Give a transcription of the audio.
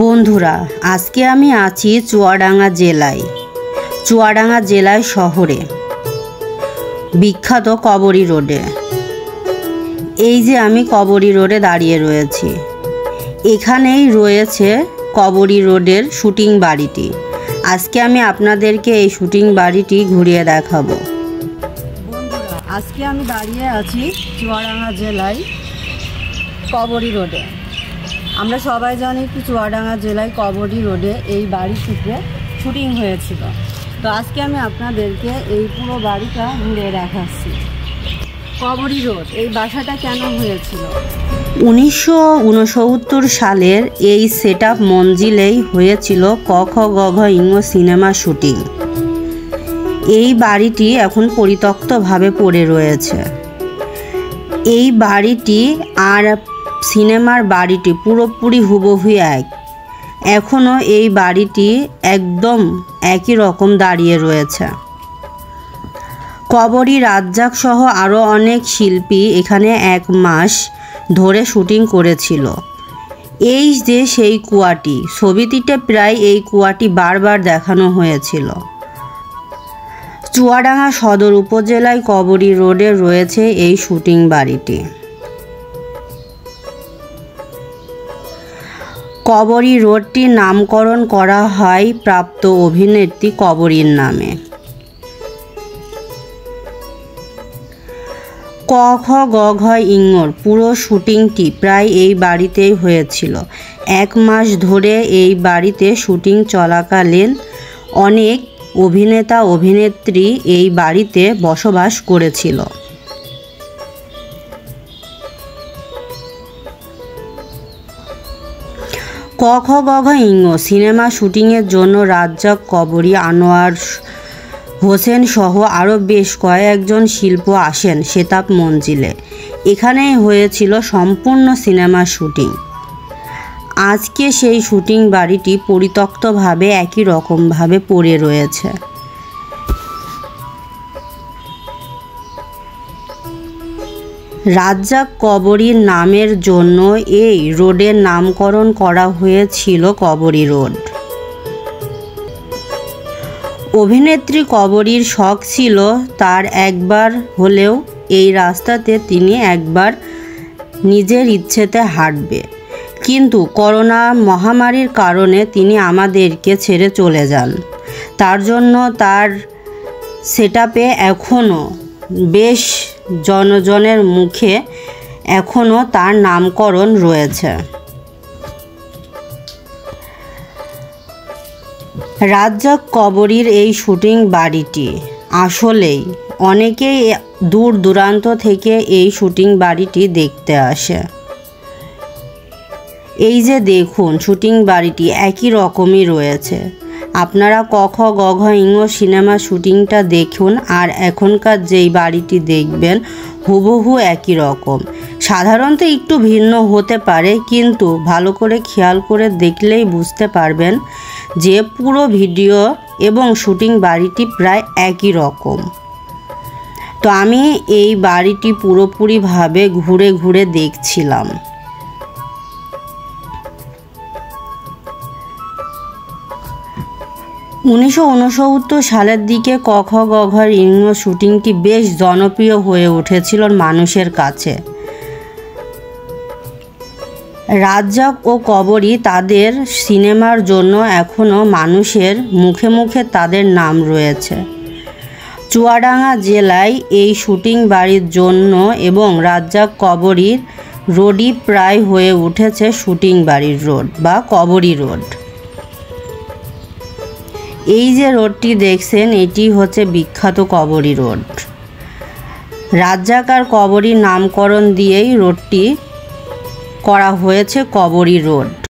বন্ধুরা, আজকে আমি আছি চুয়াডাঙ্গা জেলায় শহরে বিখ্যাত কবরী রোডে। এই যে আমি কবরী রোডে দাঁড়িয়ে রয়েছি, এখানেই রয়েছে কবরী রোডের শুটিং বাড়িটি। আজকে আমি আপনাদেরকে এই শুটিং বাড়িটি ঘুরিয়ে দেখাবো। বন্ধুরা, আজকে আমি দাঁড়িয়ে আছি চুয়াডাঙ্গা জেলায় কবরী রোডে। আমরা সবাই জানি কি চুয়াডাঙ্গা জেলায় কবরী রোডে এই বাড়িটিতে শুটিং হয়েছিল। তো আজকে আমি আপনাদেরকে এই পুরো বাড়িটা ঘুরে দেখাচ্ছি। কবরী রোড এই বাসাটা কেন হয়েছিল? 1969 সালের এই সেটআপ মঞ্জিলেই হয়েছিল ক খ গ ঘ ঙ সিনেমা শুটিং। এই বাড়িটি এখন পরিত্যক্তভাবে পড়ে রয়েছে। এই বাড়িটি আর সিনেমার বাড়িটি পুরোপুরি হুবহু এক। এখনও এই বাড়িটি একদম একই রকম দাঁড়িয়ে রয়েছে। কবরী রাজ্জাক সহ আরও অনেক শিল্পী এখানে 1 মাস ধরে শুটিং করেছিল। এই যে সেই কুয়াটি, ছবিটিতে প্রায় এই কুয়াটি বারবার দেখানো হয়েছিল। চুয়াডাঙ্গা সদর উপজেলায় কবরী রোডে রয়েছে এই শুটিং বাড়িটি। কবরী রোডটির নামকরণ করা হয় প্রাপ্ত অভিনেত্রী কবরীর নামে। ক খ গ ঘ ঙর পুরো শুটিংটি প্রায় এই বাড়িতেই হয়েছিল। 1 মাস ধরে এই বাড়িতে শুটিং চলাকালীন অনেক অভিনেতা অভিনেত্রী এই বাড়িতে বসবাস করেছিল। ক খ গ ঘ ঙ সিনেমা শুটিংয়ের জন্য রাজ্জাক, কবরী, আনোয়ার হোসেন সহ আরও বেশ কয়েকজন শিল্পী আসেন সেটআপ মঞ্জিলে। এখানেই হয়েছিল সম্পূর্ণ সিনেমা শুটিং। আজকে সেই শুটিং বাড়িটি পরিত্যক্তভাবে একই রকমভাবে পড়ে রয়েছে। রাজ্জাক কবরীর নামের জন্য এই রোডের নামকরণ করা হয়েছিল কবরী রোড। অভিনেত্রী কবরীর শখ ছিল তার একবার হলেও এই রাস্তাতে তিনি একবার নিজের ইচ্ছেতে হাঁটবে, কিন্তু করোনা মহামারীর কারণে তিনি আমাদেরকে ছেড়ে চলে যান। তার জন্য তার সেটআপে এখনও বেশ জনজনের মুখে এখনও তার নামকরণ রয়েছে। রাজ্জাক কবরীর এই শুটিং বাড়িটি আসলেই অনেকেই দূর দূরান্ত থেকে এই শুটিং বাড়িটি দেখতে আসে। এই যে দেখুন, শুটিং বাড়িটি একই রকমই রয়েছে। আপনারা ক খ গ ঘ ঙ সিনেমা শুটিংটা দেখুন আর এখনকার যেই বাড়িটি দেখবেন হুবহু একই রকম। সাধারণত একটু ভিন্ন হতে পারে, কিন্তু ভালো করে খেয়াল করে দেখলেই বুঝতে পারবেন যে পুরো ভিডিও এবং শুটিং বাড়িটি প্রায় একই রকম। তো আমি এই বাড়িটি পুরোপুরিভাবে ঘুরে ঘুরে দেখছিলাম। ঊনিশশো সালের দিকে ক খ গ ঘ ঙ শুটিংটি বেশ জনপ্রিয় হয়ে উঠেছিল মানুষের কাছে। রাজ্জাক ও কবরী তাদের সিনেমার জন্য এখনও মানুষের মুখে মুখে তাদের নাম রয়েছে। চুয়াডাঙ্গা জেলায় এই শুটিং বাড়ির জন্য এবং রাজ্জাক কবরীর রোডই প্রায় হয়ে উঠেছে শুটিং বাড়ির রোড বা কবরী রোড। এই যে রোডটি দেখছেন, এটি হচ্ছে বিখ্যাত কবরী রোড। রাজ্জাক আর কবরীর নামকরণ দিয়েই রোডটি করা হয়েছে কবরী রোড।